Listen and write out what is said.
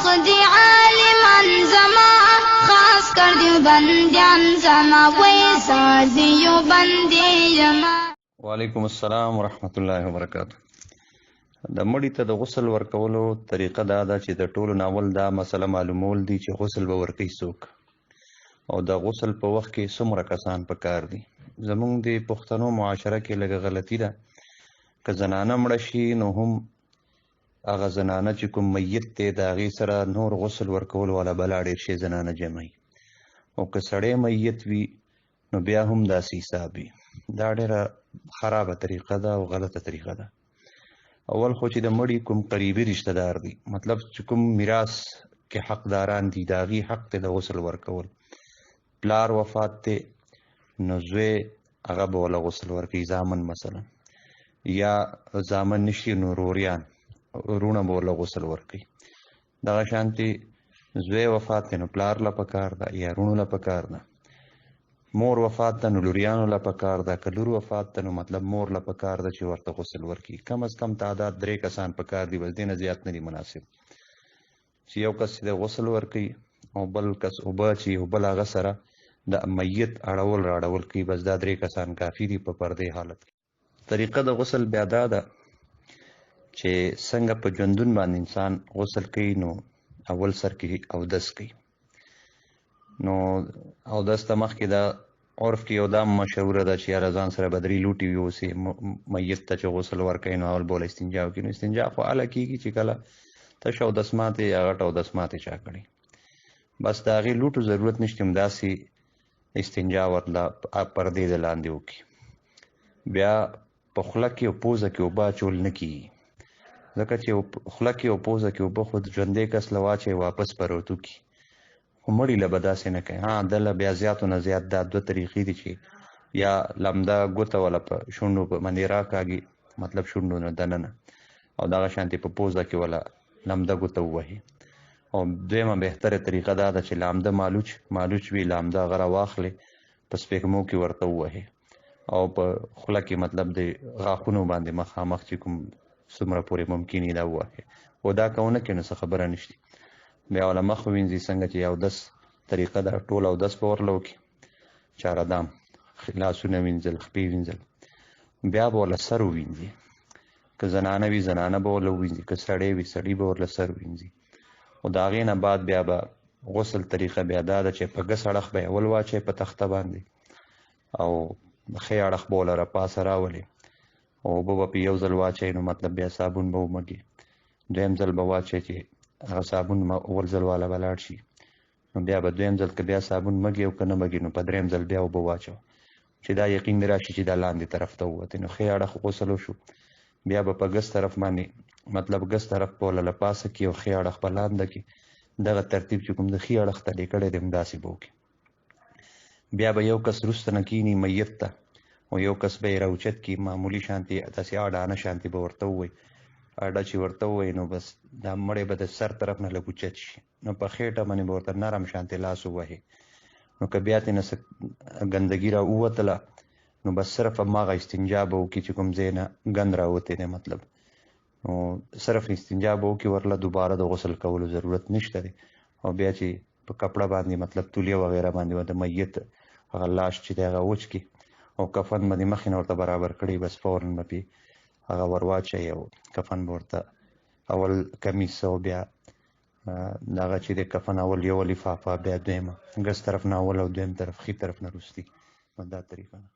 خدي عالمان زما خاص کر دیو بندیان زما ویسار دیو بندی جما. وعلیکم السلام ورحمت الله وبرکاته. د مړي ته د غسل ورکولو طریقه دا ده چې د ټولو ناول دا مسله معلومول دي چې غسل به ورکوي څوک او د غسل په وخت کې څومره کسان پکار دي. زمونږ د پښتنو معاشره کې لږه غلطي ده، که زنانه مړه شي نو هم هغه زنانه چې کوم میت دی د هغې سره نور غسل ورکول والا بلا ډېر شي زنانه جمعي، او که سړی میت وي نو بیا هم داسې حساب وي. دا ډېره خرابه طریقه ده او غلطه طریقه ده. اول خو چې د مړي کوم قریبي رشته دار دي، مطلب چې کوم میراث کې حقداران دي د هغې حق دی د غسل ورکول. پلار وفات دی نو زوی هغه به وله غسل ورکوي، زامن مثلا، یا زامن نشي نو روریان ورونه به وله غسل ورکوي. دغه شانتې زوی وفات دی نو پلار له پکار ده یا رونو له پکار ده. مور وفات ده نو لوریانو له پکار ده، که لور وفات ده نو مطلب مور له پکار ده چې ورته غسل ورکړي. کم از کم تعداد 3 کسان پکار دي، بس دې نه زیات نه دي مناسب چې یو کس د غسل ورکوي او بل کس اوبه چې او بل هغه سره د میت اړول راړول کوي، بس دا 3 کسان کافي دي په پردې حالت کې. طریقه د غسل بیا دا ده چې څنګه په ژوندون باندې انسان غسل کوي نو اول سر کې اودس کوي. نو اودس ته مخکې دا عرف کې یو دا مشهوره ده چې یاره ځان سره به 3 لوټي ویوسي میت ته چې غسل ورکوي نو اول به وله استنجا وکړي. نو استنجا خو هله کېږي چې کله تش اودس ماتې یا غټ اودس ماتې چا کړي، بس د هغې لوټو ضرورت نشته، همداسې استنجا ورله پردې د لاندې وکړي. بیا په خوله کې او پوزه کې اوبه اچول نه کېږي، ځکه چې خوله کې او پوزه کې اوبه خو ژوندی کس له واچوي واپس پروتو کړي، خو مړي له به داسې نه کوي. دله بیا زیاتو نه زیات دا 2 طریقې دي چې یا لمده ګوته وله په شونډو باندې راکاږي، مطلب شونډو نه دننه، او دغه شانتې په پوزه کې وله لمده ګوته ووهي. او دویمه بهتره طریقه دا ده چې لامده مالوچ وي، لامده هغه راواخلې په سپېږمو کې ورته ووهي او په خوله کې مطلب د غاښونو باندې مخامخ چې کوم څومره پورې ممکن وي دا ووهي. خو دا که ونه کړي نو څه خبره نشته. بیا وله مخ ووینځي، څنګه چې اودس طریقه ده ټول اودس به ورله وکړي، چاردام، لاسونه وینځل، خپې وینځل. بیا به وله سر ووینځي، که زنانه وي زنانه به وله ووینځي، که سړی وي سړي به ورله سر ووینځي. خو د هغې نه بعد بیا به غسل طریقه بیا دا ده چې په ګس اړخ به یې اول واچوي په تخته باندې، او ښی اړخ به وله راپاسه راولي او اوبه به په یو ځل واچوي، نو مطلب بیا صابون به ومږي. دویم ځل به واچوي چې هغه صابون اول ځل والا به لاړ شي، نو بیا به دویم ځل که بیا صابون مږي او که نه مږي نو په 3م ځل بیا اوبه واچوه چې دا یقین دې راشي چې دا لاندې طرف ته ووتې. نو ښی اړخ غسل وشو، بیا به په ګس طرف باندې مطلب ګس طرف په وله له پاسه کړي او ښي اړخ په لاندې کړي. دغه ترتیب چې کوم د ښي اړخ ته دې کړی دی همداسې به وکړي. بیا به یو کس وروسته نه کښېني میت ته او یو کس به یې راوچت کړي، معمولي شانتې داسې اډانه شانتې به ورته ووایي. اډه چې ورته ووایي نو بس دا مړی به د سر طرف نه لږ اوچت شي، نو په خېټه باندې به ورته نرم شانتې لاس ووهي. نو که بیا ترې نه څه ګندګي را ووتله نو بس صرف هماغه استنجا به وکړي چې کوم ځای نه ګند راوتی دی، مطلب نو صرف استنجا به وکړي، ورله دوباره د غسل کولو ضرورت نشته دی. او بیا چې په کپړه باندې مطلب تولیه وغیره باندې د میت هغه لاش چې دی هغه وچ کړي او کفن باندې مخکې نه ورته برابر کړي، بس فوراً به پې هغه ور واچوي او کفن به ورته اول کمیس او بیا دغه چې د کفن اول یو لفافه، بیا دویمه ګس طرف نه اول او دویم طرف ښي طرف نه وروستي. دا طریقه ده.